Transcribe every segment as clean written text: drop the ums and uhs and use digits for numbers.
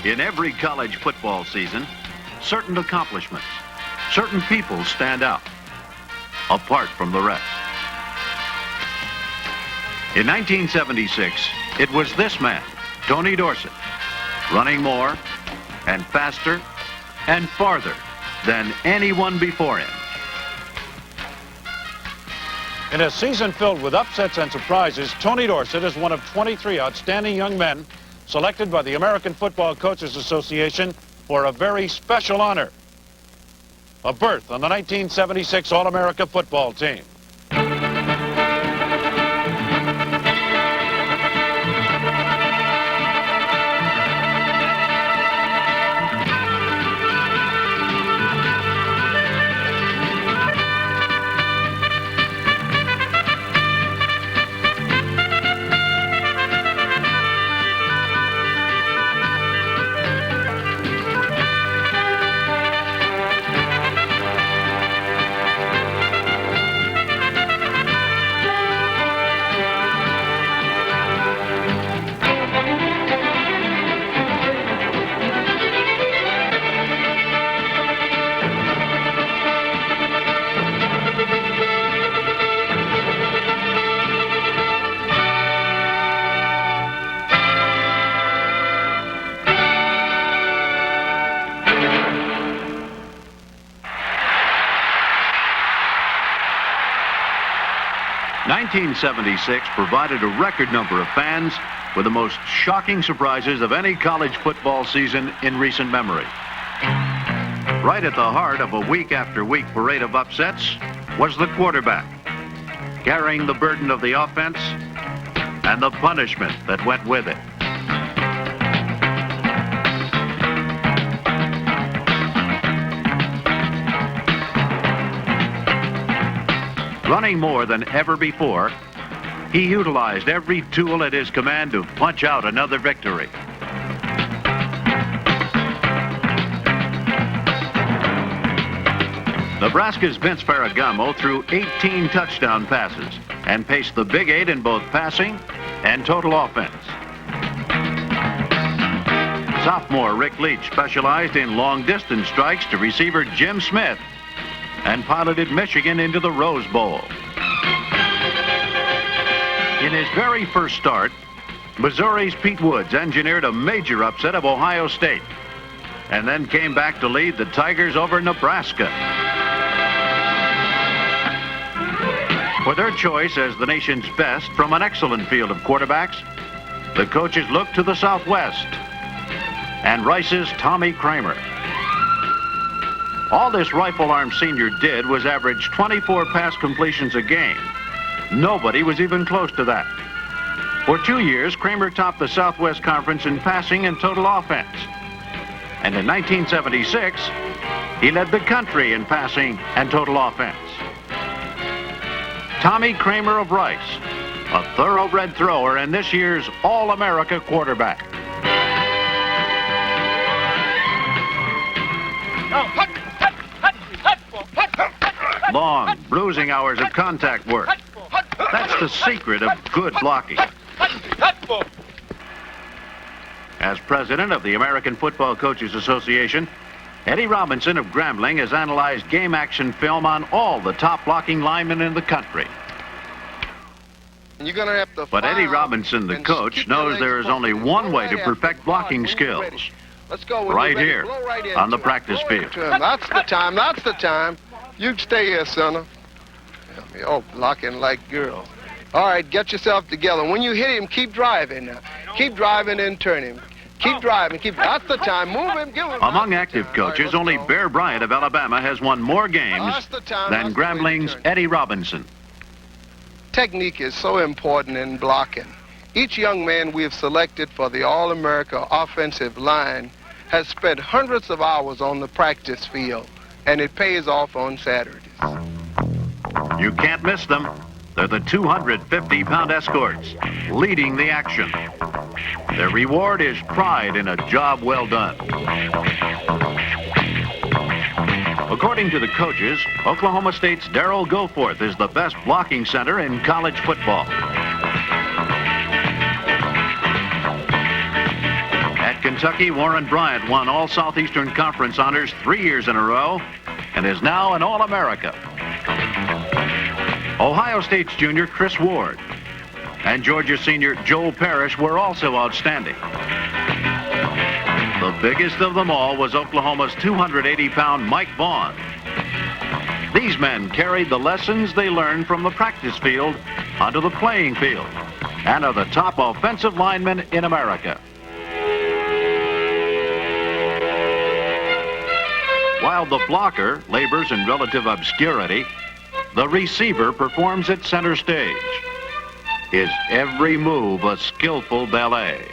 In every college football season, certain accomplishments, certain people stand out, apart from the rest. In 1976, it was this man, Tony Dorsett, running more and faster and farther than anyone before him. In a season filled with upsets and surprises, Tony Dorsett is one of 23 outstanding young men selected by the American Football Coaches Association for a very special honor, a berth on the 1976 All-America football team. 1976 provided a record number of fans with the most shocking surprises of any college football season in recent memory. Right at the heart of a week-after-week parade of upsets was the quarterback, carrying the burden of the offense and the punishment that went with it. Running more than ever before, he utilized every tool at his command to punch out another victory. Nebraska's Vince Ferragamo threw 18 touchdown passes and paced the Big Eight in both passing and total offense. Sophomore Rick Leach specialized in long-distance strikes to receiver Jim Smith and piloted Michigan into the Rose Bowl. In his very first start, Missouri's Pete Woods engineered a major upset of Ohio State and then came back to lead the Tigers over Nebraska. For their choice as the nation's best from an excellent field of quarterbacks, the coaches looked to the Southwest and Rice's Tommy Kramer. All this rifle-armed senior did was average 24 pass completions a game. Nobody was even close to that. For 2 years, Kramer topped the Southwest Conference in passing and total offense. And in 1976, he led the country in passing and total offense. Tommy Kramer of Rice, a thoroughbred thrower and this year's All-America quarterback. Long, bruising hours of contact work. That's the secret of good blocking. As president of the American Football Coaches Association, Eddie Robinson of Grambling has analyzed game action film on all the top blocking linemen in the country. You're gonna have to but Eddie Robinson, the coach, knows there is only one way to perfect blocking skills. Let's go right here on the practice field. That's the time. That's the time. You stay here, son. Oh, blocking like girl. All right, get yourself together. When you hit him, keep driving now. Keep driving and turn him. Keep driving. That's the time. Move him. Give him. Among active coaches, only Bear Bryant of Alabama has won more games than Grambling's Eddie Robinson. Technique is so important in blocking. Each young man we have selected for the All-America offensive line has spent hundreds of hours on the practice field, and it pays off on Saturdays. You can't miss them. They're the 250-pound escorts leading the action. Their reward is pride in a job well done. According to the coaches, Oklahoma State's Darrell Goforth is the best blocking center in college football. At Kentucky, Warren Bryant won all Southeastern Conference honors 3 years in a row and is now an All-America. Ohio State's junior Chris Ward and Georgia senior Joel Parrish were also outstanding. The biggest of them all was Oklahoma's 280-pound Mike Vaughn. These men carried the lessons they learned from the practice field onto the playing field and are the top offensive linemen in America. While the blocker labors in relative obscurity, the receiver performs at center stage. His every move a skillful ballet.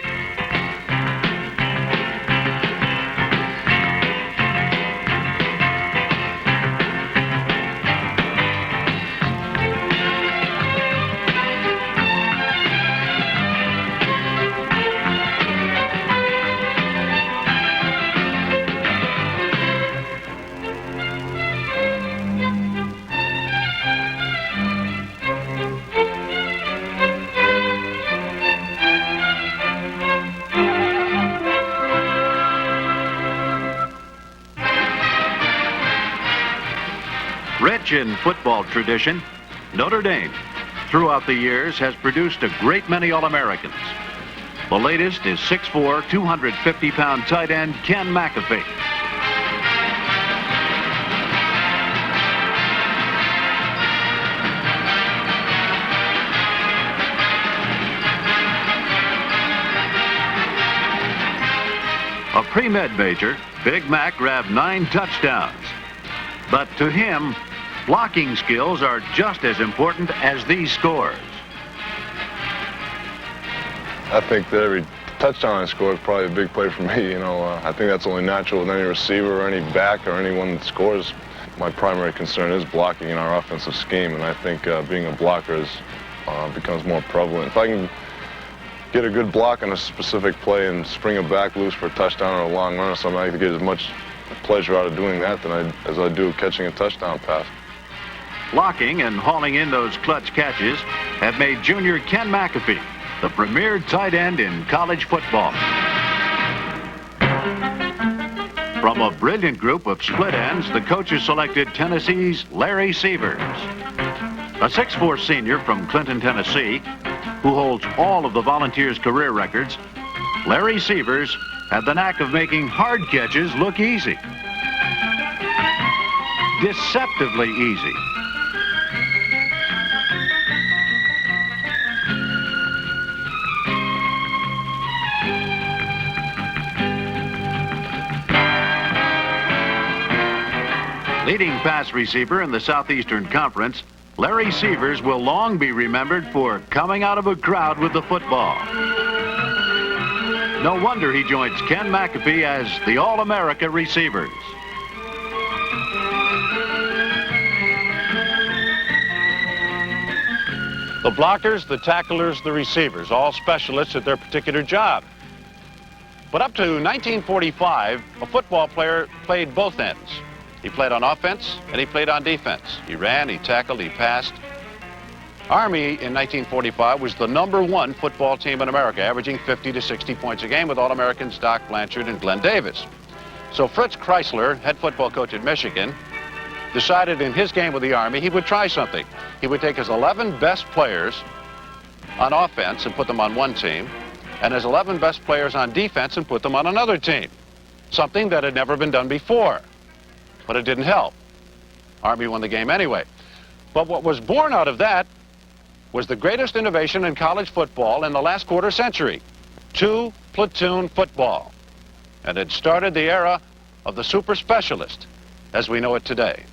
Rich in football tradition, Notre Dame, throughout the years, has produced a great many All-Americans. The latest is 6'4", 250-pound tight end Ken McAfee. A pre-med major, Big Mac grabbed 9 touchdowns. But to him, blocking skills are just as important as these scores. I think that every touchdown I score is probably a big play for me. I think that's only natural with any receiver or any back or anyone that scores. My primary concern is blocking in our offensive scheme, and I think being a blocker becomes more prevalent. If I can get a good block on a specific play and spring a back loose for a touchdown or a long run or something, I can get as much pleasure out of doing that as I do catching a touchdown pass. Blocking and hauling in those clutch catches have made junior Ken McAfee the premier tight end in college football. From a brilliant group of split ends, the coaches selected Tennessee's Larry Severs. A 6'4" senior from Clinton, Tennessee, who holds all of the Volunteers' career records, Larry Severs had the knack of making hard catches look easy. Deceptively easy. Leading pass receiver in the Southeastern Conference, Larry Severs will long be remembered for coming out of a crowd with the football. No wonder he joins Ken McAfee as the All-America receivers. The blockers, the tacklers, the receivers, all specialists at their particular job. But up to 1945, a football player played both ends. He played on offense and he played on defense. He ran, he tackled, he passed. Army in 1945 was the #1 football team in America, averaging 50 to 60 points a game with All-Americans Doc Blanchard and Glenn Davis. So Fritz Chrysler, head football coach at Michigan, decided in his game with the Army he would try something. He would take his 11 best players on offense and put them on one team, and his 11 best players on defense and put them on another team. Something that had never been done before. But it didn't help. Army won the game anyway. But what was born out of that was the greatest innovation in college football in the last quarter century: 2-platoon football. And it started the era of the super specialist as we know it today.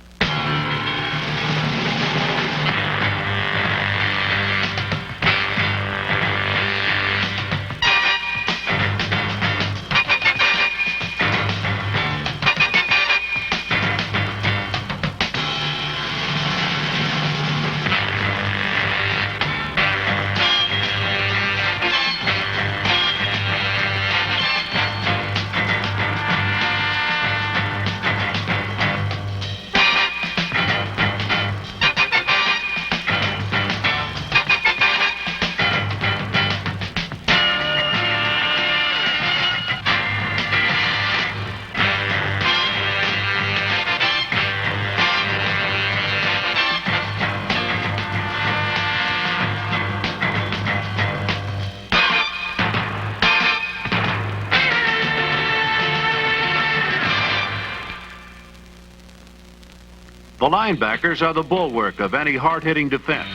The linebackers are the bulwark of any hard-hitting defense.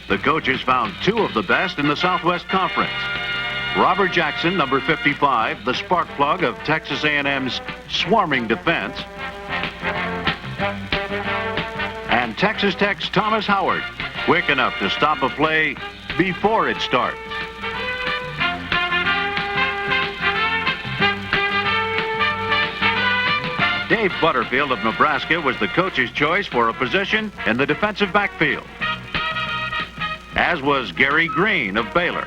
The coaches found two of the best in the Southwest Conference. Robert Jackson, number 55, the spark plug of Texas A&M's swarming defense. And Texas Tech's Thomas Howard, quick enough to stop a play before it starts. Dave Butterfield of Nebraska was the coach's choice for a position in the defensive backfield, as was Gary Green of Baylor.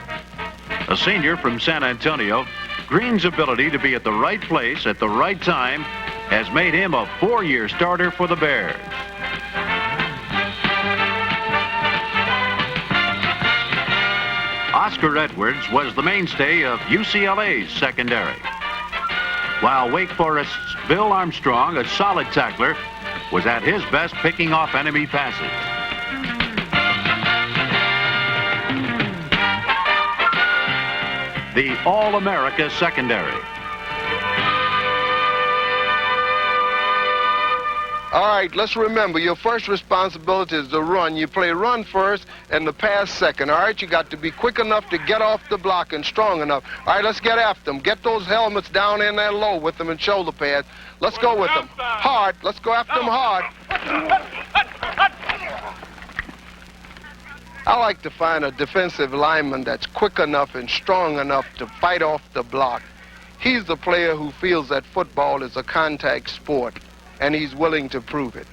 A senior from San Antonio, Green's ability to be at the right place at the right time has made him a 4-year starter for the Bears. Oscar Edwards was the mainstay of UCLA's secondary, while Wake Forest's Bill Armstrong, a solid tackler, was at his best picking off enemy passes. The All-America secondary. All right, let's remember, your first responsibility is to run. You play run first and the pass second. All right, you got to be quick enough to get off the block and strong enough. All right, let's get after them. Get those helmets down in there low with them and shoulder pads. Let's go with them. Hard. Let's go after them hard. I like to find a defensive lineman that's quick enough and strong enough to fight off the block. He's the player who feels that football is a contact sport, and he's willing to prove it.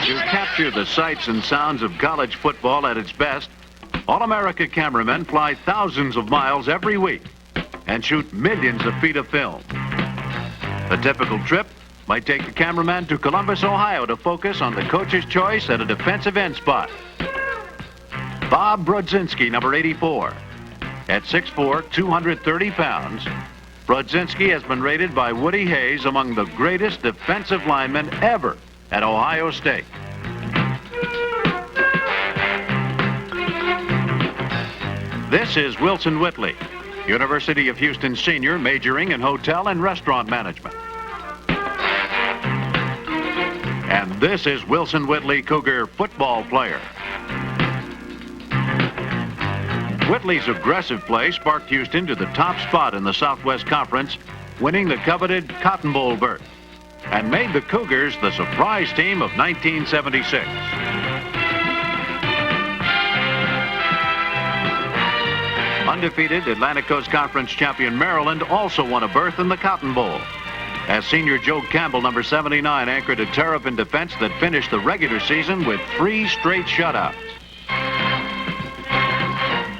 To capture the sights and sounds of college football at its best, All-America cameramen fly thousands of miles every week and shoot millions of feet of film. A typical trip might take the cameraman to Columbus, Ohio to focus on the coach's choice at a defensive end spot. Bob Brodzinski, number 84. At 6'4", 230 pounds, Brodzinski has been rated by Woody Hayes among the greatest defensive linemen ever at Ohio State. This is Wilson Whitley, University of Houston senior, majoring in hotel and restaurant management. And this is Wilson Whitley, Cougar football player. Whitley's aggressive play sparked Houston to the top spot in the Southwest Conference, winning the coveted Cotton Bowl berth, and made the Cougars the surprise team of 1976. Undefeated Atlantic Coast Conference champion Maryland also won a berth in the Cotton Bowl, as senior Joe Campbell, number 79, anchored a Terrapin defense that finished the regular season with 3 straight shutouts.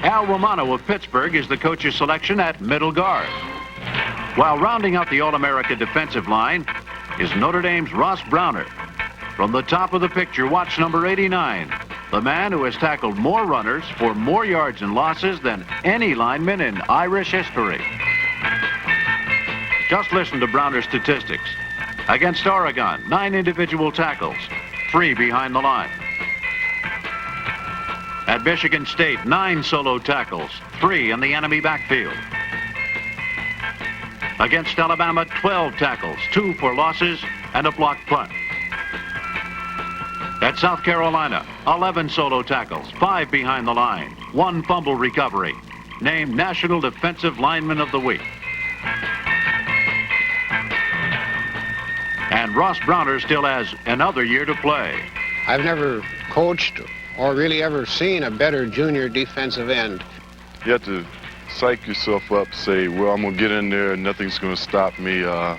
Al Romano of Pittsburgh is the coach's selection at middle guard, while rounding out the All-America defensive line is Notre Dame's Ross Browner. From the top of the picture, watch number 89, the man who has tackled more runners for more yards and losses than any lineman in Irish history. Just listen to Browner's statistics. Against Oregon, 9 individual tackles, 3 behind the line. At Michigan State, 9 solo tackles, 3 in the enemy backfield. Against Alabama, 12 tackles, 2 for losses and a blocked punt. At South Carolina, 11 solo tackles, 5 behind the line, 1 fumble recovery. Named National Defensive Lineman of the Week. And Ross Browner still has another year to play. I've never coached or really ever seen a better junior defensive end. You have to psych yourself up, say, well, I'm going to get in there and nothing's going to stop me. I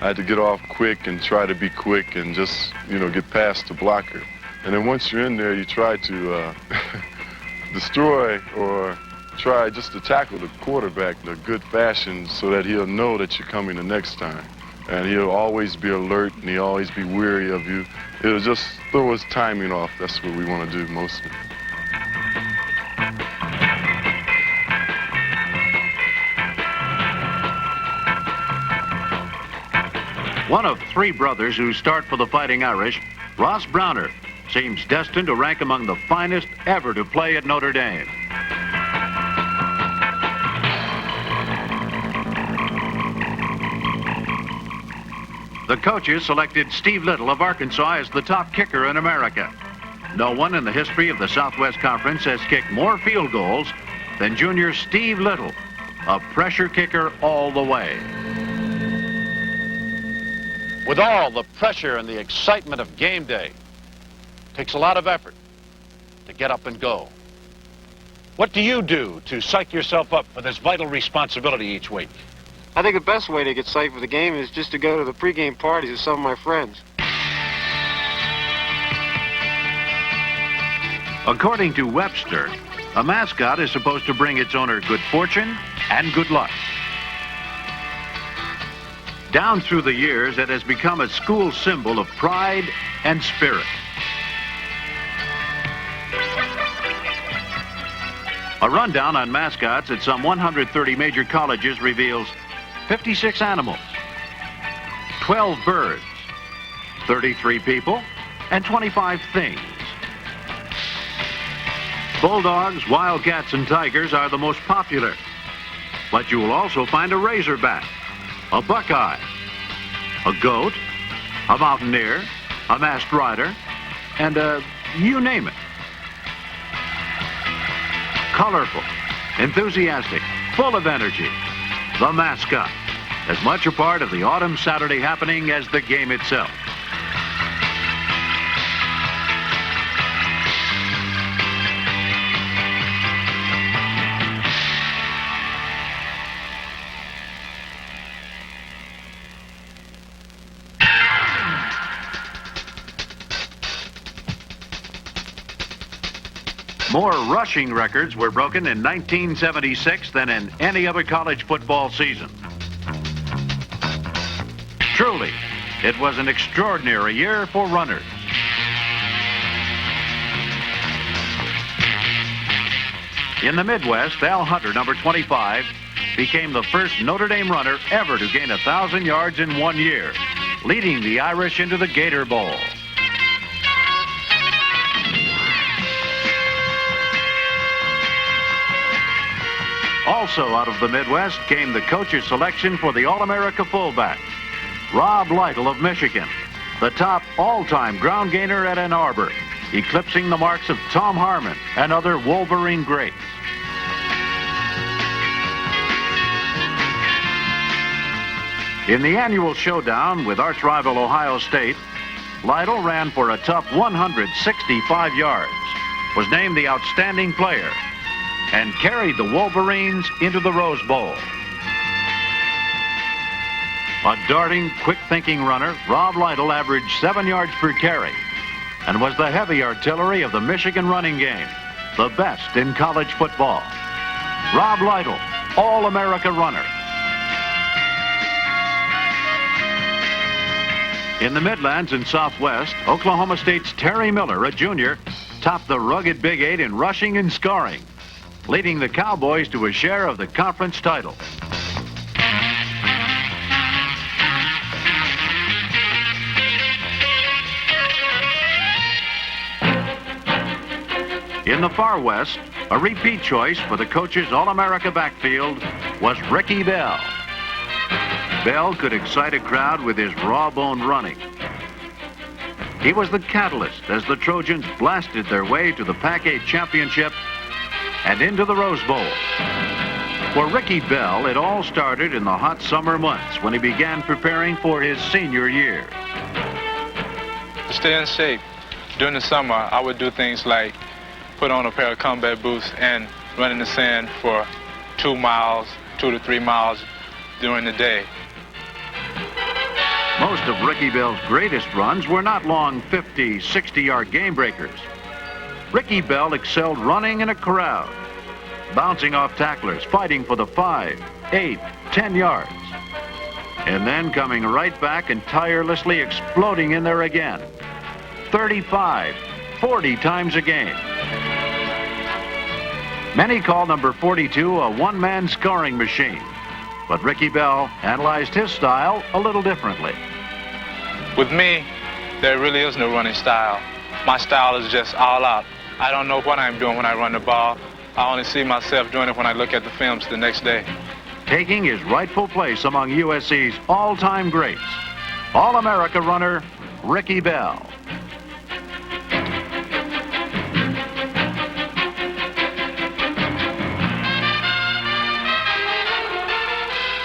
had to get off quick and try to be quick and just, get past the blocker. And then once you're in there, you try to destroy or try just to tackle the quarterback in a good fashion so that he'll know that you're coming the next time. and he'll always be alert, and he'll always be weary of you. It'll just throw his timing off. That's what we want to do mostly. One of three brothers who start for the Fighting Irish, Ross Browner, seems destined to rank among the finest ever to play at Notre Dame. The coaches selected Steve Little of Arkansas as the top kicker in America. No one in the history of the Southwest Conference has kicked more field goals than junior Steve Little, a pressure kicker all the way. With all the pressure and the excitement of game day, it takes a lot of effort to get up and go. What do you do to psych yourself up for this vital responsibility each week? I think the best way to get psyched for the game is just to go to the pregame parties with some of my friends. According to Webster, a mascot is supposed to bring its owner good fortune and good luck. Down through the years, it has become a school symbol of pride and spirit. A rundown on mascots at some 130 major colleges reveals 56 animals, 12 birds, 33 people, and 25 things. Bulldogs, wildcats, and tigers are the most popular, but you will also find a razorback, a buckeye, a goat, a mountaineer, a masked rider, and you name it. Colorful, enthusiastic, full of energy, the mascot, as much a part of the autumn Saturday happening as the game itself. More rushing records were broken in 1976 than in any other college football season. Truly, it was an extraordinary year for runners. In the Midwest, Al Hunter, number 25, became the first Notre Dame runner ever to gain 1,000 yards in 1 year, leading the Irish into the Gator Bowl. Also out of the Midwest came the coach's selection for the All-America fullback, Rob Lytle of Michigan, the top all-time ground gainer at Ann Arbor, eclipsing the marks of Tom Harmon and other Wolverine greats. In the annual showdown with arch-rival Ohio State, Lytle ran for a tough 165 yards, was named the outstanding player, and carried the Wolverines into the Rose Bowl. A darting, quick-thinking runner, Rob Lytle averaged 7 yards per carry and was the heavy artillery of the Michigan running game, the best in college football. Rob Lytle, All-America runner. In the Midlands and Southwest, Oklahoma State's Terry Miller, a junior, topped the rugged Big Eight in rushing and scoring, leading the Cowboys to a share of the conference title. In the far west, a repeat choice for the coach's All-America backfield was Ricky Bell. Bell could excite a crowd with his raw-boned running. He was the catalyst as the Trojans blasted their way to the Pac-8 championship and into the Rose Bowl. For Ricky Bell, it all started in the hot summer months when he began preparing for his senior year. To stay in shape, during the summer, I would do things like put on a pair of combat boots and run in the sand for 2 miles, 2 to 3 miles during the day. Most of Ricky Bell's greatest runs were not long 50, 60-yard game breakers. Ricky Bell excelled running in a crowd, bouncing off tacklers, fighting for the 5, 8, 10 yards. and then coming right back and tirelessly exploding in there again. 35, 40 times a game. Many call number 42 a one-man scoring machine, but Ricky Bell analyzed his style a little differently. With me, there really is no running style. My style is just all out. I don't know what I'm doing when I run the ball. I only see myself doing it when I look at the films the next day. Taking his rightful place among USC's all-time greats, All-America runner Ricky Bell.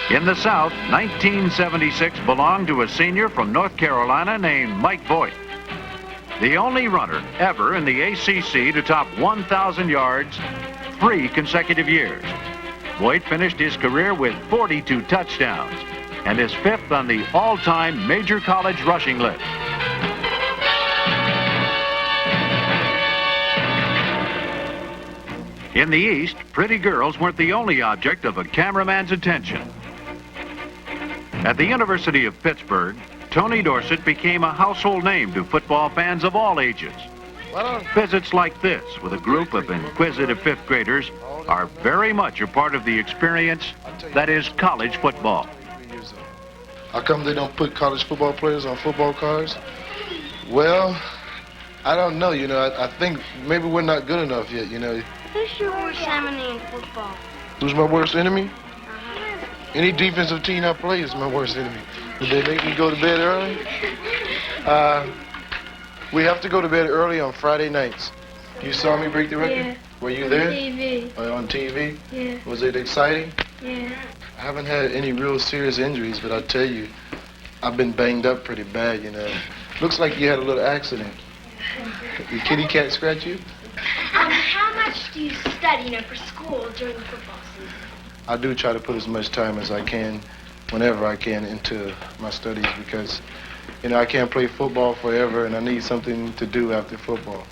In the South, 1976 belonged to a senior from North Carolina named Mike Voigt. The only runner ever in the ACC to top 1,000 yards 3 consecutive years. Voigt finished his career with 42 touchdowns and is 5th on the all-time major college rushing list. In the East, pretty girls weren't the only object of a cameraman's attention. At the University of Pittsburgh, Tony Dorsett became a household name to football fans of all ages. Visits like this with a group of inquisitive 5th graders are very much a part of the experience that is college football. How come they don't put college football players on football cards? Well, I don't know, I think maybe we're not good enough yet, Who's your worst enemy in football? Who's my worst enemy? Any defensive team I play is my worst enemy. Would they make me go to bed early? We have to go to bed early on Friday nights. You saw me break the record? Yeah. Were you there? On TV. On TV? Yeah. Was it exciting? Yeah. I haven't had any real serious injuries, but I tell you, I've been banged up pretty bad, Looks like you had a little accident. Your kitty cat scratch you? How much do you study, for school during the football season? I do try to put as much time as I can, whenever I can, into my studies because, I can't play football forever and I need something to do after football.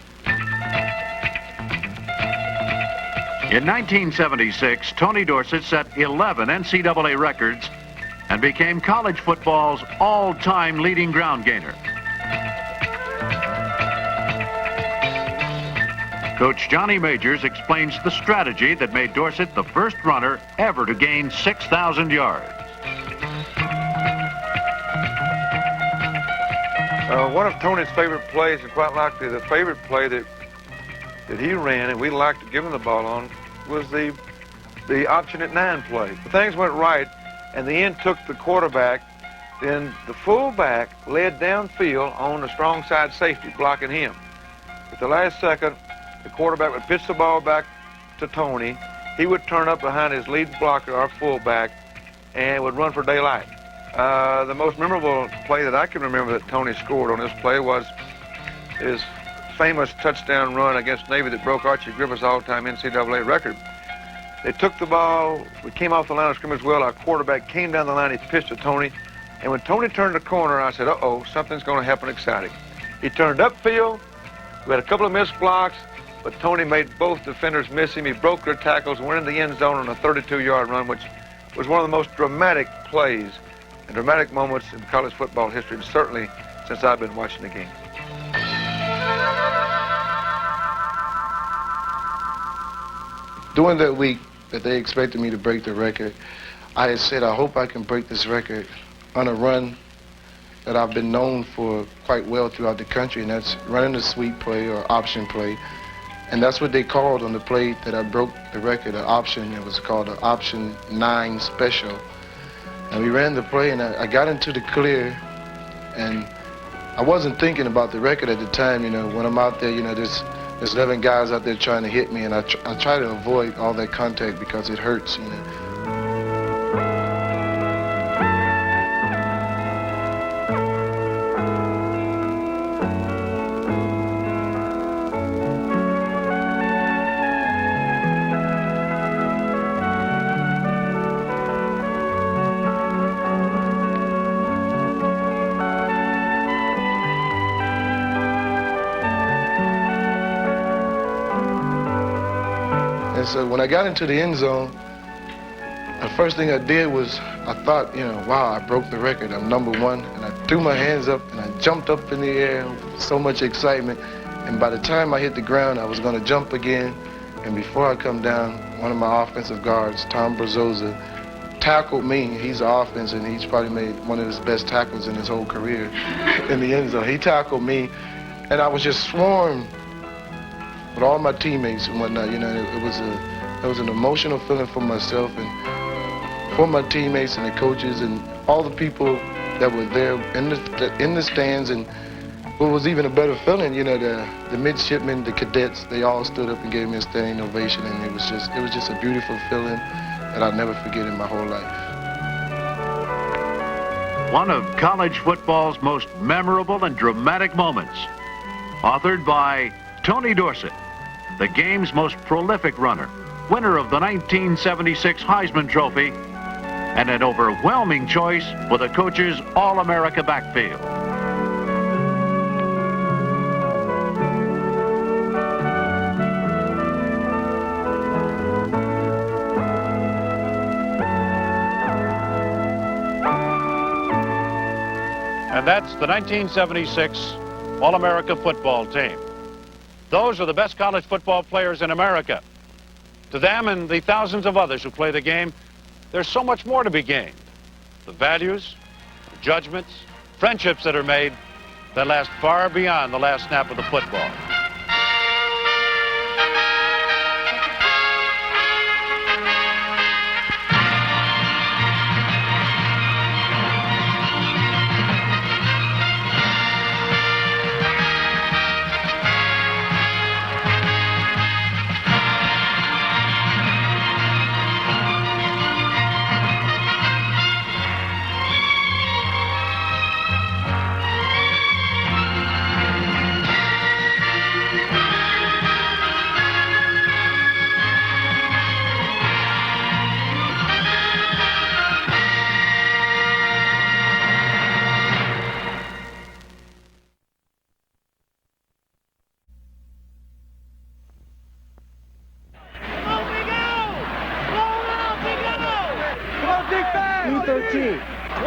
In 1976, Tony Dorsett set 11 NCAA records and became college football's all-time leading ground gainer. Coach Johnny Majors explains the strategy that made Dorsett the first runner ever to gain 6,000 yards. One of Tony's favorite plays, and quite likely the favorite play that he ran and we liked to give him the ball on, was the option at 9 play. If things went right and the end took the quarterback, then the fullback led downfield on the strong side safety, blocking him. At the last second, the quarterback would pitch the ball back to Tony. He would turn up behind his lead blocker, our fullback, and would run for daylight. The most memorable play that I can remember that Tony scored on this play was his famous touchdown run against Navy that broke Archie Griffith's all-time NCAA record. They took the ball. We came off the line of scrimmage well. Our quarterback came down the line. He pitched to Tony. And when Tony turned the corner, I said, uh-oh, something's going to happen exciting. He turned upfield. We had a couple of missed blocks, but Tony made both defenders miss him. He broke their tackles, went in the end zone on a 32-yard run, which was one of the most dramatic plays and dramatic moments in college football history, and certainly since I've been watching the game. During that week that they expected me to break the record, I had said, I hope I can break this record on a run that I've been known for quite well throughout the country, and that's running a sweep play or option play. And that's what they called on the play that I broke the record, an option. It was called an option 9 special. And we ran the play, and I got into the clear, and I wasn't thinking about the record at the time. When I'm out there, there's 11 guys out there trying to hit me, and I try to avoid all that contact because it hurts, And so when I got into the end zone, The first thing I did was, I thought, wow, I broke the record. I'm #1. And I threw my hands up and I jumped up in the air with so much excitement. And by the time I hit the ground, I was going to jump again. And before I come down, one of my offensive guards, Tom Brazoza, tackled me. He's an offense, and he's probably made one of his best tackles in his whole career in the end zone. He tackled me, and I was just swarmed with all my teammates and whatnot. It was an emotional feeling for myself and for my teammates and the coaches and all the people that were there in the stands. And what was even a better feeling, the midshipmen, the cadets, they all stood up and gave me a standing ovation, and it was just a beautiful feeling that I'll never forget in my whole life. One of college football's most memorable and dramatic moments. Authored by Tony Dorsett, the game's most prolific runner, winner of the 1976 Heisman Trophy, and an overwhelming choice for the coach's All-America backfield. And that's the 1976 All-America football team. Those are the best college football players in America. To them and the thousands of others who play the game, there's so much more to be gained. The values, the judgments, friendships that are made that last far beyond the last snap of the football.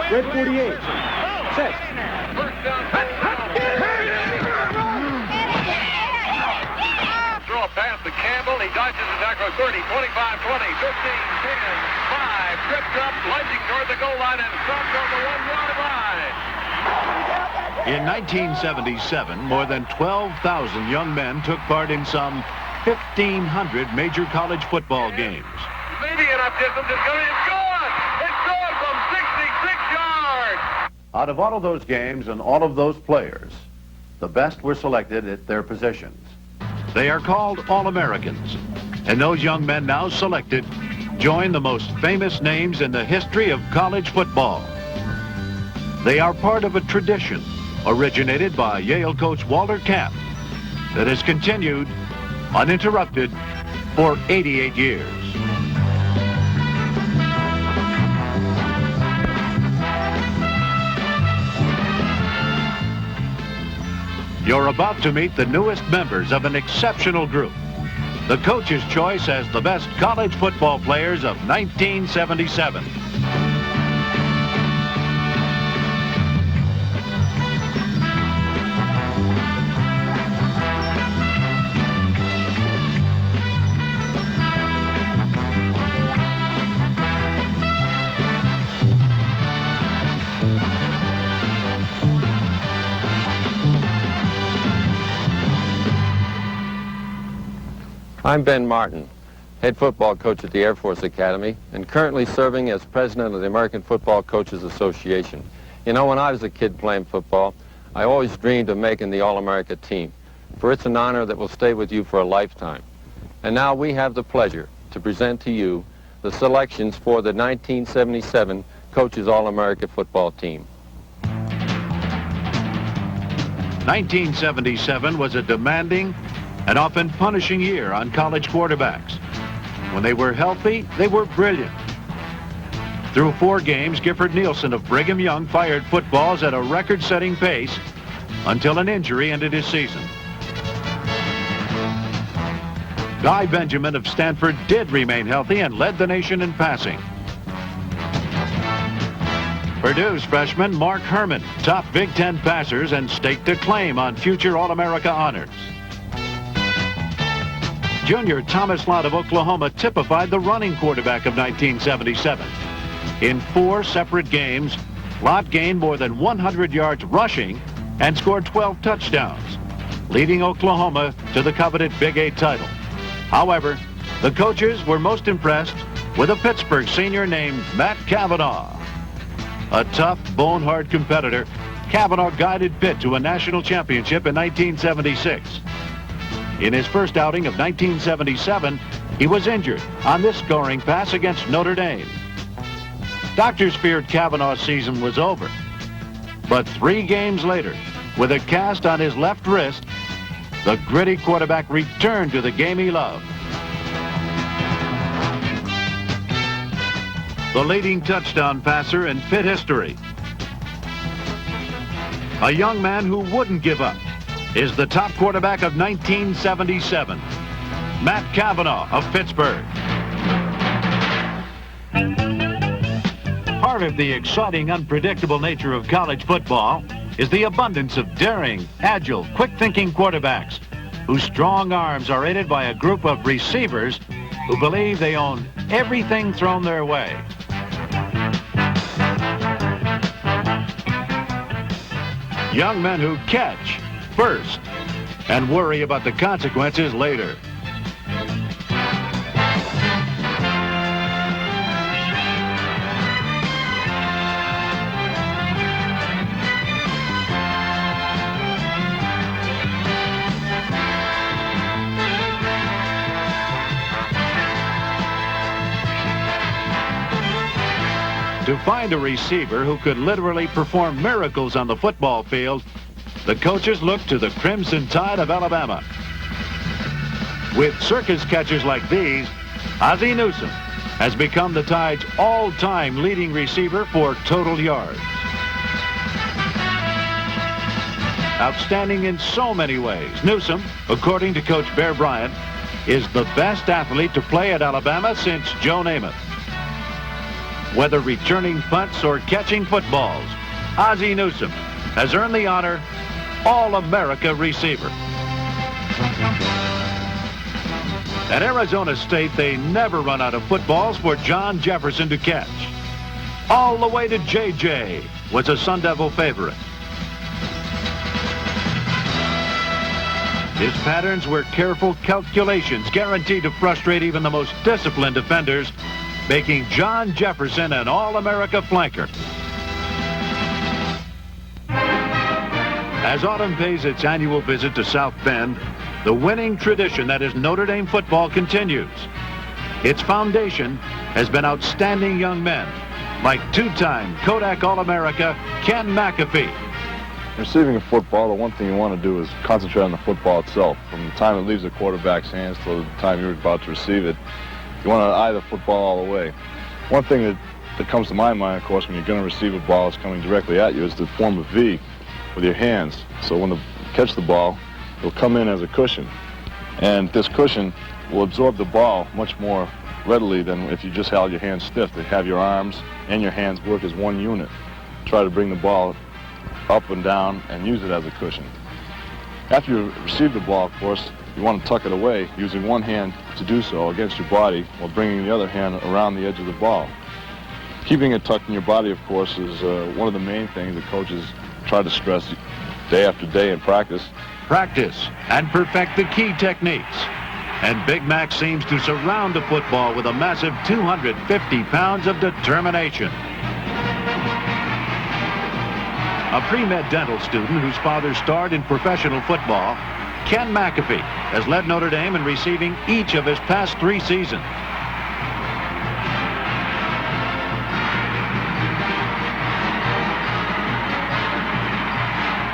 Red 48. Set. First down. Throw a pass to Campbell. He dodges the tackler 30, 25, 20, 15, 10, 5. Tripped up, lunging toward the goal line and stopped on the 1-yard line. In 1977, more than 12,000 young men took part in some 1,500 major college football games. Leading it up distance is going to score. It's going from 66 yards. Out of all of those games and all of those players, the best were selected at their positions. They are called All-Americans, and those young men now selected join the most famous names in the history of college football. They are part of a tradition originated by Yale coach Walter Camp that has continued uninterrupted for 88 years. You're about to meet the newest members of an exceptional group. The coach's choice as the best college football players of 1977. I'm Ben Martin, head football coach at the Air Force Academy and currently serving as president of the American Football Coaches Association. You know, when I was a kid playing football, I always dreamed of making the All-America team, for it's an honor that will stay with you for a lifetime. And now we have the pleasure to present to you the selections for the 1977 Coaches All-America football team. 1977 was a demanding and often punishing year on college quarterbacks. When they were healthy, they were brilliant. Through 4 games, Gifford Nielsen of Brigham Young fired footballs at a record-setting pace until an injury ended his season. Guy Benjamin of Stanford did remain healthy and led the nation in passing. Purdue's freshman Mark Herman, top Big Ten passers and staked a claim on future All-America honors. Junior Thomas Lott of Oklahoma typified the running quarterback of 1977. In 4 separate games, Lott gained more than 100 yards rushing and scored 12 touchdowns, leading Oklahoma to the coveted Big 8 title. However, the coaches were most impressed with a Pittsburgh senior named Matt Cavanaugh. A tough, bone-hard competitor, Cavanaugh guided Pitt to a national championship in 1976. In his first outing of 1977, he was injured on this scoring pass against Notre Dame. Doctors feared Cavanaugh's season was over. But 3 games later, with a cast on his left wrist, the gritty quarterback returned to the game he loved. The leading touchdown passer in Pitt history. A young man who wouldn't give up is the top quarterback of 1977, Matt Cavanaugh of Pittsburgh. Part of the exciting, unpredictable nature of college football is the abundance of daring, agile, quick-thinking quarterbacks whose strong arms are aided by a group of receivers who believe they own everything thrown their way. Young men who catch first and worry about the consequences later. To find a receiver who could literally perform miracles on the football field, the coaches looked to the Crimson Tide of Alabama. With circus catchers like these, Ozzie Newsome has become the Tide's all-time leading receiver for total yards. Outstanding in so many ways, Newsome, according to Coach Bear Bryant, is the best athlete to play at Alabama since Joe Namath. Whether returning punts or catching footballs, Ozzie Newsome has earned the honor All-America receiver. At Arizona State, they never run out of footballs for John Jefferson to catch. All the way to J.J. was a Sun Devil favorite. His patterns were careful calculations guaranteed to frustrate even the most disciplined defenders, making John Jefferson an All-America flanker. As autumn pays its annual visit to South Bend, the winning tradition that is Notre Dame football continues. Its foundation has been outstanding young men, like 2-time Kodak All-America Ken McAfee. Receiving a football, the one thing you want to do is concentrate on the football itself. From the time it leaves the quarterback's hands till the time you're about to receive it, you want to eye the football all the way. One thing that comes to my mind, of course, when you're going to receive a ball that's coming directly at you is to form a V with your hands. So when you catch the ball, it'll come in as a cushion. And this cushion will absorb the ball much more readily than if you just held your hands stiff. To have your arms and your hands work as one unit. Try to bring the ball up and down and use it as a cushion. After you receive the ball, of course, you want to tuck it away, using one hand to do so against your body while bringing the other hand around the edge of the ball. Keeping it tucked in your body, of course, is one of the main things that coaches try to stress day after day in practice. Practice and perfect the key techniques. And Big Mac seems to surround the football with a massive 250 pounds of determination. A pre-med dental student whose father starred in professional football, Ken McAfee has led Notre Dame in receiving each of his past 3 seasons.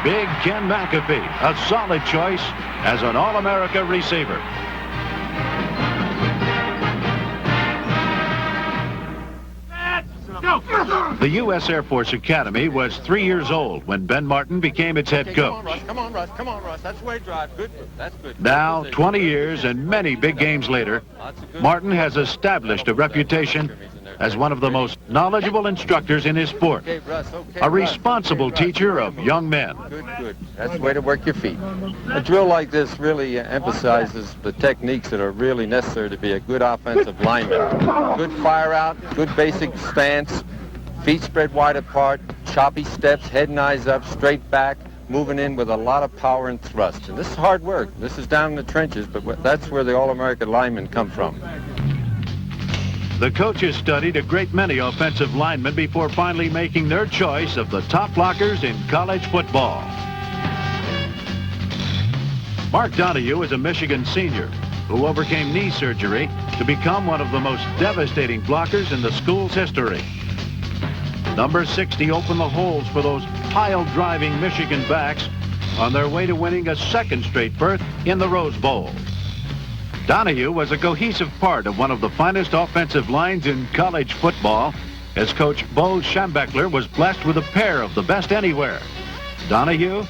Big Ken McAfee, a solid choice as an All-America receiver. The U.S. Air Force Academy was 3 years old when Ben Martin became its head coach. Come on, Russ. That's way drive. Good. That's good. Now, 20 years and many big games later, Martin has established a reputation as one of the most knowledgeable instructors in his sport. A responsible teacher of young men. Good. That's the way to work your feet. A drill like this really emphasizes the techniques that are really necessary to be a good offensive lineman. Good fire out, good basic stance, feet spread wide apart, choppy steps, head and eyes up, straight back, moving in with a lot of power and thrust. And this is hard work. This is down in the trenches, but that's where the All-American linemen come from. The coaches studied a great many offensive linemen before finally making their choice of the top blockers in college football. Mark Donahue is a Michigan senior who overcame knee surgery to become one of the most devastating blockers in the school's history. Number 60 opened the holes for those pile-driving Michigan backs on their way to winning a second straight berth in the Rose Bowl. Donahue was a cohesive part of one of the finest offensive lines in college football, as Coach Bo Schembechler was blessed with a pair of the best anywhere, Donahue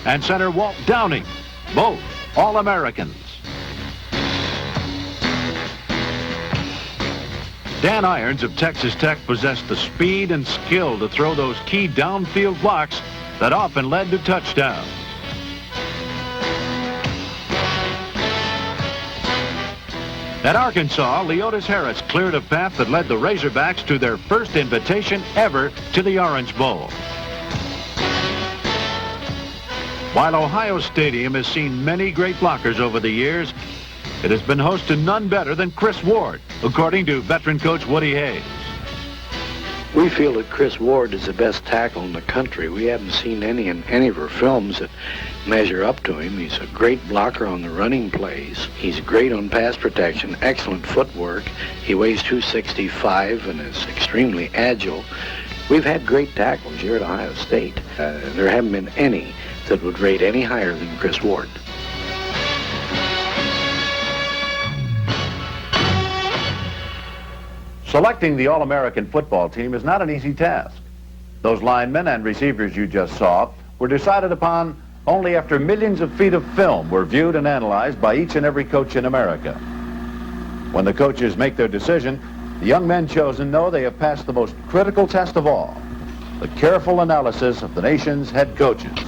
and center Walt Downing, both All-Americans. Dan Irons of Texas Tech possessed the speed and skill to throw those key downfield blocks that often led to touchdowns. At Arkansas, Leotis Harris cleared a path that led the Razorbacks to their first invitation ever to the Orange Bowl. While Ohio Stadium has seen many great blockers over the years, it has been host to none better than Chris Ward, according to veteran coach Woody Hayes. We feel that Chris Ward is the best tackle in the country. We haven't seen any in any of our films that measure up to him. He's a great blocker on the running plays. He's great on pass protection, excellent footwork. He weighs 265 and is extremely agile. We've had great tackles here at Ohio State. There haven't been any that would rate any higher than Chris Ward. Selecting the All-American football team is not an easy task. Those linemen and receivers you just saw were decided upon only after millions of feet of film were viewed and analyzed by each and every coach in America. When the coaches make their decision, the young men chosen know they have passed the most critical test of all, the careful analysis of the nation's head coaches.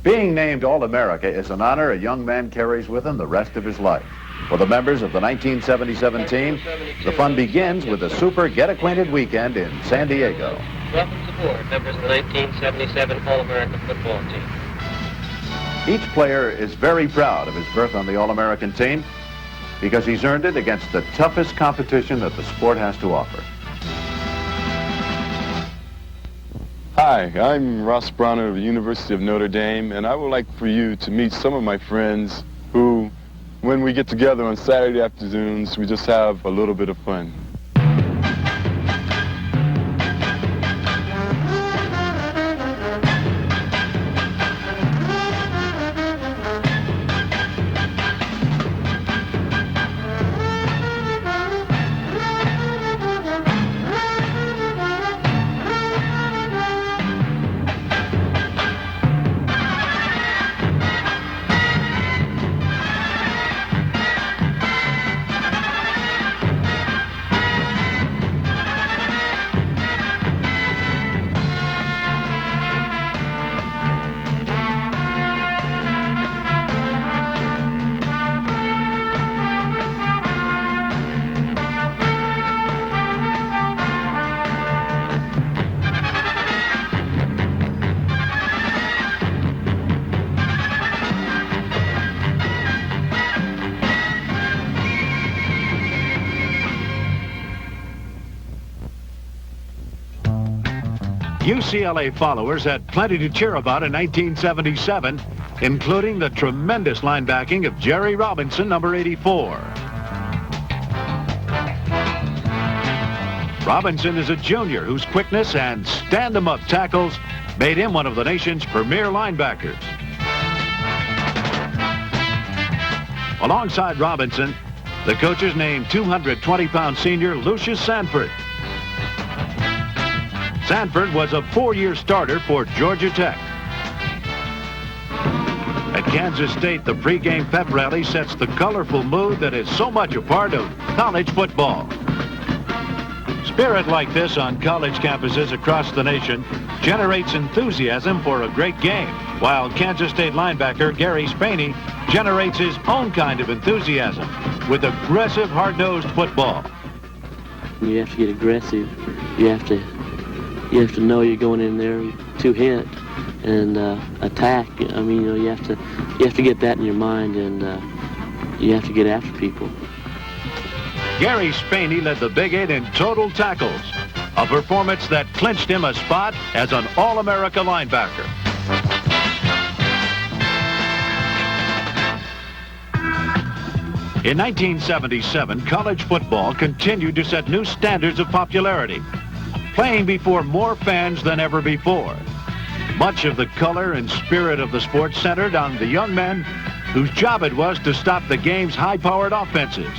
Being named All-America is an honor a young man carries with him the rest of his life. For the members of the 1977 team, the fun begins with the Super Get Acquainted weekend in San Diego. Welcome aboard, members of the 1977 All-American football team. Each player is very proud of his berth on the All-American team because he's earned it against the toughest competition that the sport has to offer. Hi, I'm Ross Bronner of the University of Notre Dame, and I would like for you to meet some of my friends who, when we get together on Saturday afternoons, we just have a little bit of fun. UCLA followers had plenty to cheer about in 1977, including the tremendous linebacking of Jerry Robinson, number 84. Robinson is a junior whose quickness and stand-em-up tackles made him one of the nation's premier linebackers. Alongside Robinson, the coaches named 220-pound senior Lucius Sanford. Sanford was a four-year starter for Georgia Tech. At Kansas State, the pregame pep rally sets the colorful mood that is so much a part of college football. Spirit like this on college campuses across the nation generates enthusiasm for a great game, while Kansas State linebacker Gary Spaney generates his own kind of enthusiasm with aggressive, hard-nosed football. You have to get aggressive. You have to know you're going in there to hit and attack. I mean, you have to get that in your mind, and you have to get after people. Gary Spaney led the Big Eight in total tackles, a performance that clinched him a spot as an All-America linebacker. In 1977, college football continued to set new standards of popularity, playing before more fans than ever before. Much of the color and spirit of the sport centered on the young men whose job it was to stop the game's high-powered offenses,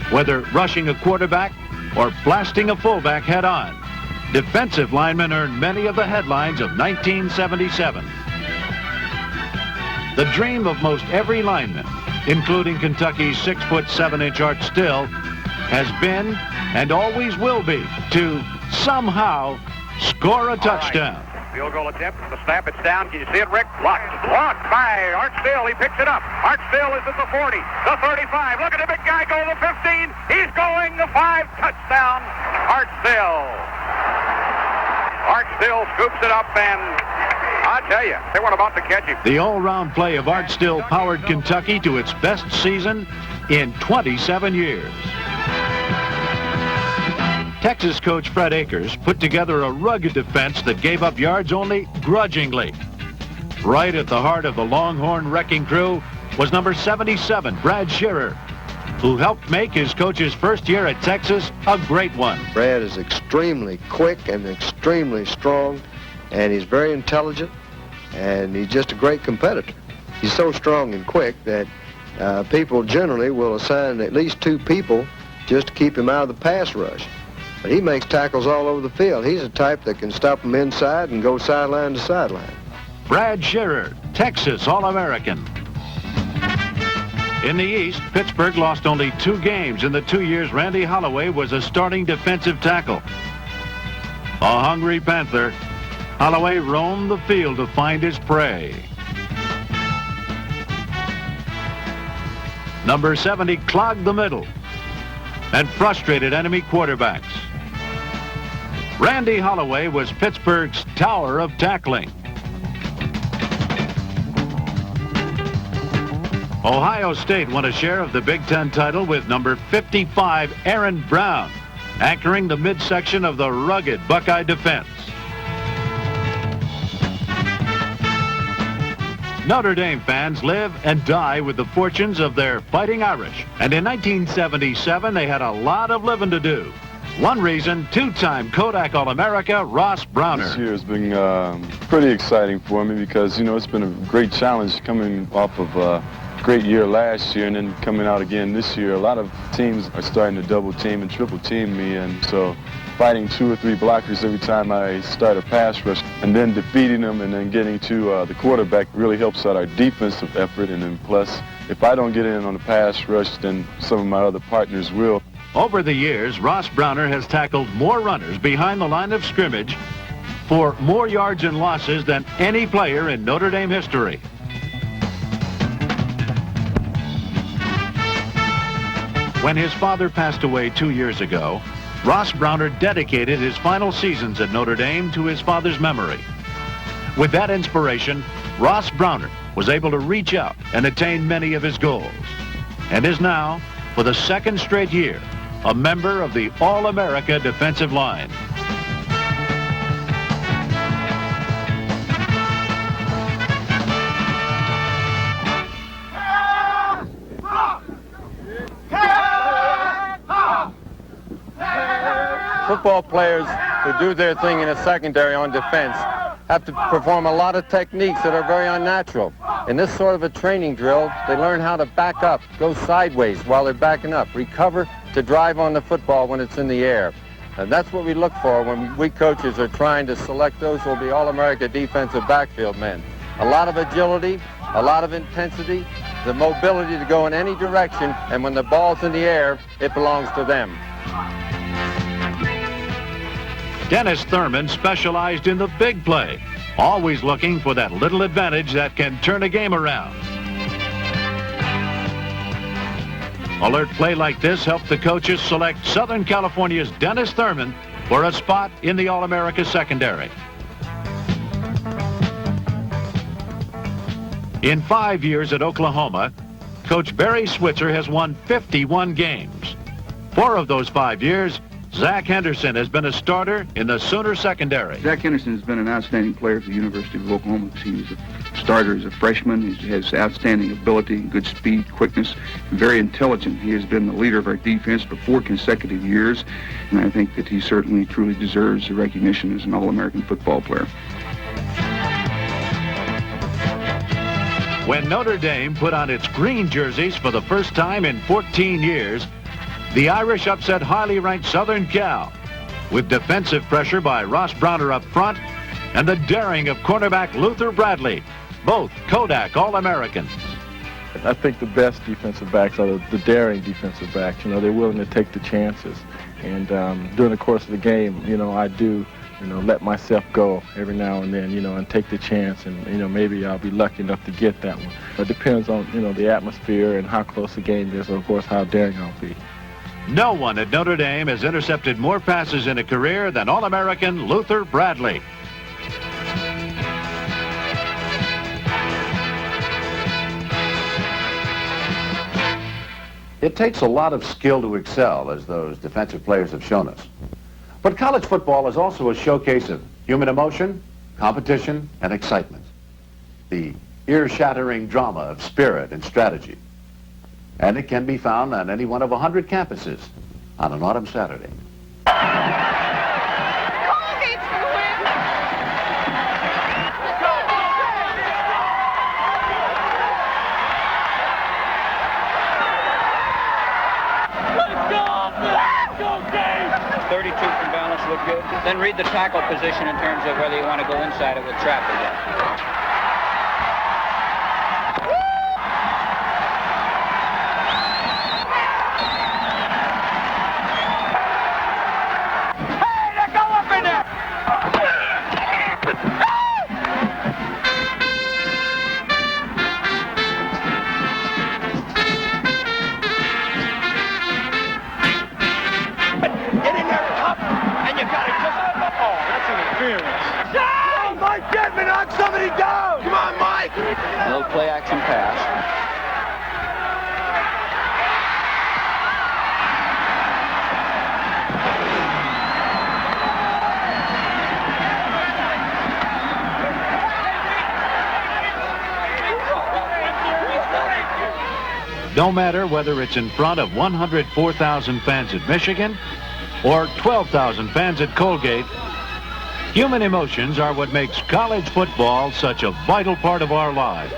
whether rushing a quarterback or blasting a fullback head-on. Defensive linemen earned many of the headlines of 1977. The dream of most every lineman, including Kentucky's 6'7" Art Still, has been and always will be to somehow score a touchdown. Field goal attempt. The snap, it's down. Can you see it, Rick? Blocked by Art Still. He picks it up. Art Still is at the 40, the 35. Look at the big guy go to the 15. He's going the 5. Touchdown, Art Still. Art Still scoops it up, and I tell you, they weren't about to catch him. The all-round play of Art Still powered Kentucky to its best season in 27 years. Texas coach Fred Akers put together a rugged defense that gave up yards only grudgingly. Right at the heart of the Longhorn wrecking crew was number 77, Brad Shearer, who helped make his coach's first year at Texas a great one. Brad is extremely quick and extremely strong, and he's very intelligent, and he's just a great competitor. He's so strong and quick that people generally will assign at least 2 people just to keep him out of the pass rush. But he makes tackles all over the field. He's a type that can stop them inside and go sideline to sideline. Brad Shearer, Texas All-American. In the East, Pittsburgh lost only 2 games in the 2 years Randy Holloway was a starting defensive tackle. A hungry Panther, Holloway roamed the field to find his prey. Number 70 clogged the middle and frustrated enemy quarterbacks. Randy Holloway was Pittsburgh's tower of tackling. Ohio State won a share of the Big Ten title with number 55, Aaron Brown, anchoring the midsection of the rugged Buckeye defense. Notre Dame fans live and die with the fortunes of their Fighting Irish, and in 1977 they had a lot of living to do. One reason, 2-time Kodak All-America Ross Browner. This year has been pretty exciting for me because, you know, it's been a great challenge coming off of a great year last year and then coming out again this year. A lot of teams are starting to double team and triple team me, and so fighting 2 or 3 blockers every time I start a pass rush and then defeating them and then getting to the quarterback really helps out our defensive effort. And then plus, if I don't get in on the pass rush, then some of my other partners will. Over the years, Ross Browner has tackled more runners behind the line of scrimmage for more yards and losses than any player in Notre Dame history. When his father passed away 2 years ago, Ross Browner dedicated his final seasons at Notre Dame to his father's memory. With that inspiration, Ross Browner was able to reach out and attain many of his goals, and is now, for the 2nd straight year, a member of the All-America defensive line. Football players who do their thing in a secondary on defense have to perform a lot of techniques that are very unnatural. In this sort of a training drill, they learn how to back up, go sideways while they're backing up, recover to drive on the football when it's in the air. And that's what we look for when we coaches are trying to select those who will be All-America defensive backfield men. A lot of agility, a lot of intensity, the mobility to go in any direction, and when the ball's in the air, it belongs to them. Dennis Thurman specialized in the big play, always looking for that little advantage that can turn a game around. Alert play like this helped the coaches select Southern California's Dennis Thurman for a spot in the All-America secondary. In 5 years at Oklahoma, Coach Barry Switzer has won 51 games. 4 of those 5 years, Zach Henderson has been a starter in the Sooner secondary. Zach Henderson has been an outstanding player at the University of Oklahoma. He was a starter as a freshman. He has outstanding ability, good speed, quickness, very intelligent. He has been the leader of our defense for 4 consecutive years, and I think that he certainly truly deserves the recognition as an All-American football player. When Notre Dame put on its green jerseys for the first time in 14 years, the Irish upset highly ranked Southern Cal with defensive pressure by Ross Browner up front and the daring of cornerback Luther Bradley, both Kodak All-Americans. I think the best defensive backs are the daring defensive backs. You know, they're willing to take the chances. And during the course of the game, you know, I do, you know, let myself go every now and then, you know, and take the chance. And, you know, maybe I'll be lucky enough to get that one. It depends on, you know, the atmosphere and how close the game is, and of course, how daring I'll be. No one at Notre Dame has intercepted more passes in a career than All-American Luther Bradley. It takes a lot of skill to excel, as those defensive players have shown us. But college football is also a showcase of human emotion, competition, and excitement. The ear-shattering drama of spirit and strategy. And it can be found on any one of 100 campuses on an autumn Saturday. Look good. Then read the tackle position in terms of whether you want to go inside it with trap again. Little play action pass. No matter whether it's in front of 104,000 fans at Michigan or 12,000 fans at Colgate, human emotions are what makes college football such a vital part of our lives.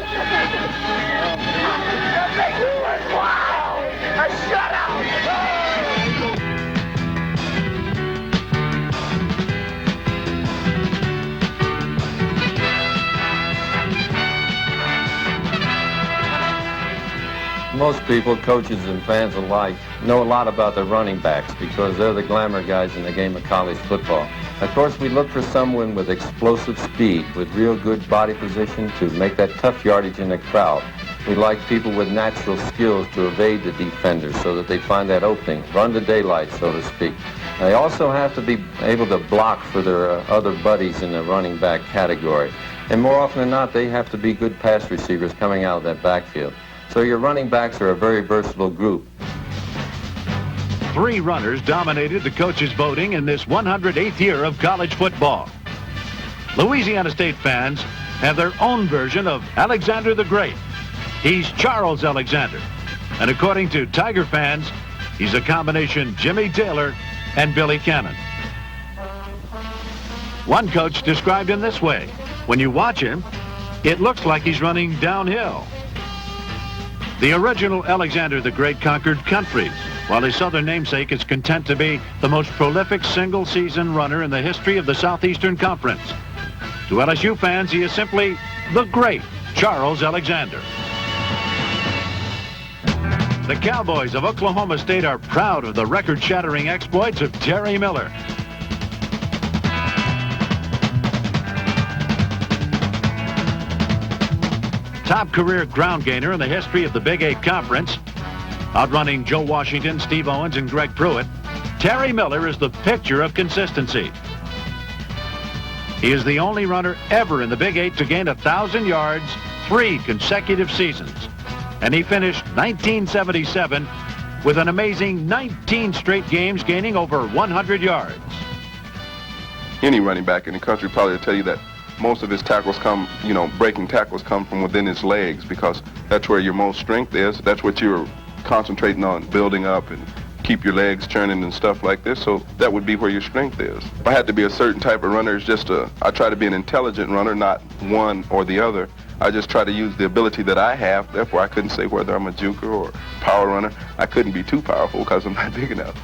Most people, coaches and fans alike, know a lot about the running backs because they're the glamour guys in the game of college football. Of course, we look for someone with explosive speed, with real good body position to make that tough yardage in the crowd. We like people with natural skills to evade the defenders so that they find that opening, run the daylight, so to speak. They also have to be able to block for their other buddies in the running back category. And more often than not, they have to be good pass receivers coming out of that backfield. So your running backs are a very versatile group. 3 runners dominated the coaches' voting in this 108th year of college football. Louisiana State fans have their own version of Alexander the Great. He's Charles Alexander. And according to Tiger fans, he's a combination Jimmy Taylor and Billy Cannon. One coach described him this way: when you watch him, it looks like he's running downhill. The original Alexander the Great conquered countries, while his southern namesake is content to be the most prolific single-season runner in the history of the Southeastern Conference. To LSU fans, he is simply the great Charles Alexander. The Cowboys of Oklahoma State are proud of the record-shattering exploits of Terry Miller. top career ground gainer in the history of the Big 8 Conference, outrunning Joe Washington, Steve Owens, and Greg Pruitt, Terry Miller is the picture of consistency. He is the only runner ever in the Big 8 to gain 1,000 yards 3 consecutive seasons. And he finished 1977 with an amazing 19 straight games gaining over 100 yards. Any running back in the country probably will tell you that most of his tackles come, breaking tackles come from within his legs, because that's where your most strength is. That's what you're concentrating on, building up and keep your legs churning and stuff like this. So that would be where your strength is. If I had to be a certain type of runner, I try to be an intelligent runner, not one or the other. I just try to use the ability that I have. Therefore, I couldn't say whether I'm a juker or power runner. I couldn't be too powerful because I'm not big enough.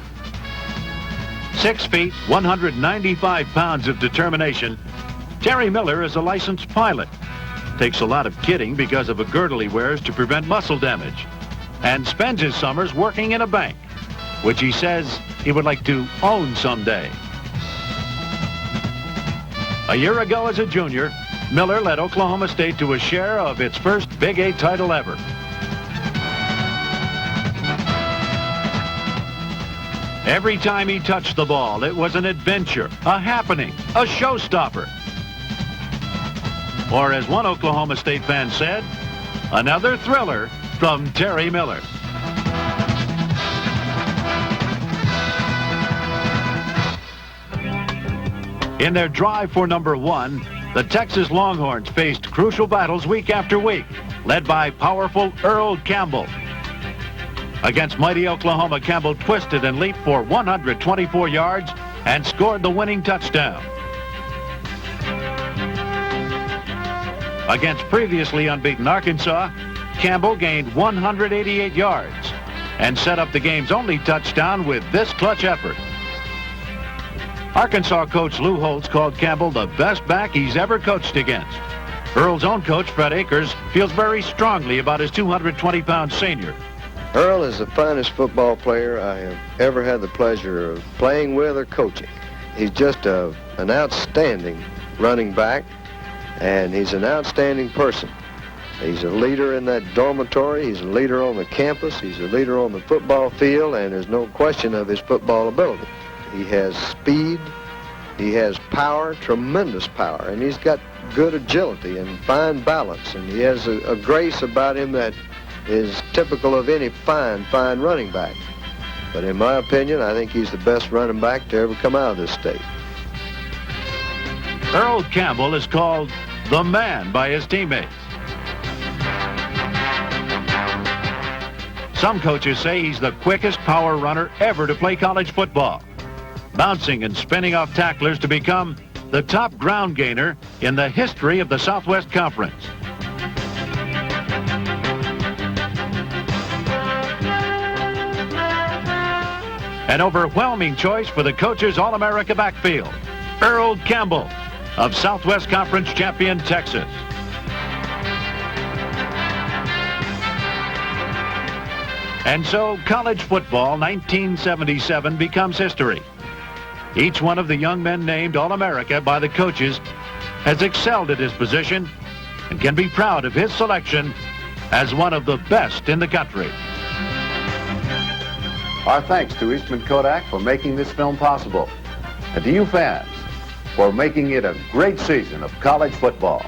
6 feet, 195 pounds of determination. Terry Miller is a licensed pilot. Takes a lot of kidding because of a girdle he wears to prevent muscle damage, and spends his summers working in a bank, which he says he would like to own someday. A year ago as a junior, Miller led Oklahoma State to a share of its first Big 8 title ever. Every time he touched the ball, it was an adventure, a happening, a showstopper. Or as one Oklahoma State fan said, another thriller from Terry Miller. In their drive for number 1, the Texas Longhorns faced crucial battles week after week, led by powerful Earl Campbell. Against mighty Oklahoma, Campbell twisted and leaped for 124 yards and scored the winning touchdown. Against previously unbeaten Arkansas, Campbell gained 188 yards and set up the game's only touchdown with this clutch effort. Arkansas coach Lou Holtz called Campbell the best back he's ever coached against. Earl's own coach, Fred Akers, feels very strongly about his 220-pound senior. Earl is the finest football player I have ever had the pleasure of playing with or coaching. He's just an outstanding running back, and he's an outstanding person. He's a leader in that dormitory. He's a leader on the campus. He's a leader on the football field, and there's no question of his football ability. He has speed, he has power, tremendous power, and he's got good agility and fine balance, and he has a grace about him that is typical of any fine running back. But in my opinion, I think he's the best running back to ever come out of this state. Earl Campbell is called the man by his teammates. Some coaches say he's the quickest power runner ever to play college football, bouncing and spinning off tacklers to become the top ground gainer in the history of the Southwest Conference. An overwhelming choice for the coach's All-America backfield, Earl Campbell of Southwest Conference champion Texas. And so college football 1977 becomes history. Each one of the young men named All-America by the coaches has excelled at his position and can be proud of his selection as one of the best in the country. Our thanks to Eastman Kodak for making this film possible, and to you fans for making it a great season of college football.